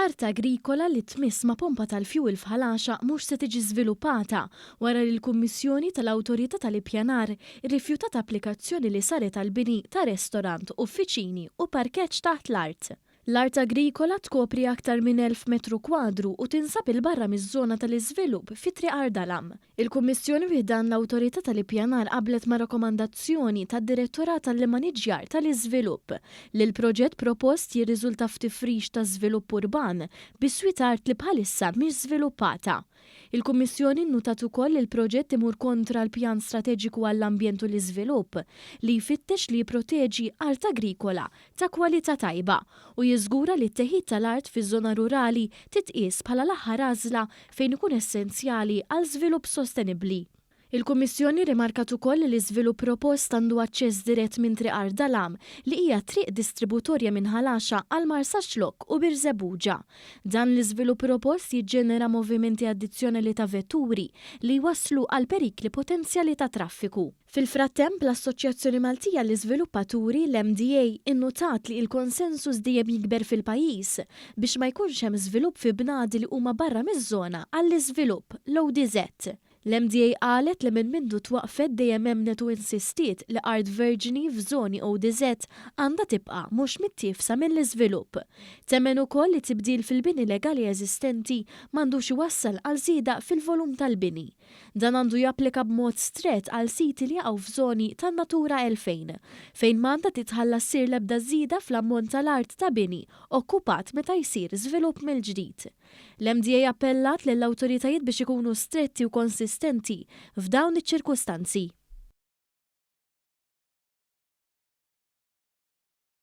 Art agrikola li tmiss ma' pompa tal-fjuwil f'Ħalaxa mhux se tiġi żviluppata wara li l-Kummissjoni tal-Awtorità tal-Ippjanar irrifjutat applikazzjoni li saret għall-bini ta' restorant, uffiċini u parkeġġ taħt l-art. L-art agrikola tkopri aktar minn 1000 metru kwadru u tinsab il-barra miż-żona tal-iżvilupp fi Triq Ardalam. Il-Kummissjoni fiħdan l-Awtorità tal-Ippjanar qablet ma' rakkomandazzjoni tad-Direttorat tal-Maniġjar tal-Iżvilupp li l-proġett propost jirriżulta f'tifrix ta' żvilupp urban bis-swit art li bħalissa mhix żviluppata. Il-Kummissjoni nnutat ukoll li l-proġett imur kontra l-Pjan Strateġiku għall-Ambjent u l-Iżvilupp li jfittex li jipproteġi art agrikola ta' kwalità tajba u jiżgura li t-teħid tal-art fiż-żona rurali titqies bħala l-aħħar għażla fejn ikun essenzjali għal żvilupp sostenibbli. Il-Kummissjoni rimarkat ukoll li l-iżvilupp propost għandu aċċess dirett minn Triq Ardalam li hija triq distributorja minn Ħalaxa għal Marsa Xlokk u Birżebbuġa. Dan l-iżvilupp propost jiġġenera movimenti addizzjonali ta' vetturi li waslu għal perikli potenzjali ta' traffiku. Fil-frattemp, l-Assoċjazzjoni Maltija l-Iżviluppaturi l-MDA innotat li il-konsensus dejjem jikber fil-pajjiż biex ma jkunx hemm żvilupp fi bnadi li huma barra miż-żona għall-iżvilupp l-ODZ. L-MDA qalet li minn mindu twaqfet dejjem emnet u insistiet li art verġini f'żoni ODZ għandha tibqa' mhux mittifsa mill-iżvilupp. Temmen ukoll li tibdil fil-bini legali eżistenti m'għandux iwassal għal żieda fil-volum tal-bini. Dan għandu japplika b'mod strett għal siti li jaqgħu f'żoni tan-Natura 2000 fejn m'għandha titħallas ssir l-ebda żieda fl-ammont tal-art ta' bini okkupat meta jsir żvilupp mill-ġdid. L-MDA appellat lill-awtoritajiet biex ikunu stretti u konsistenti f'dawn iċ-ċirkustanzi.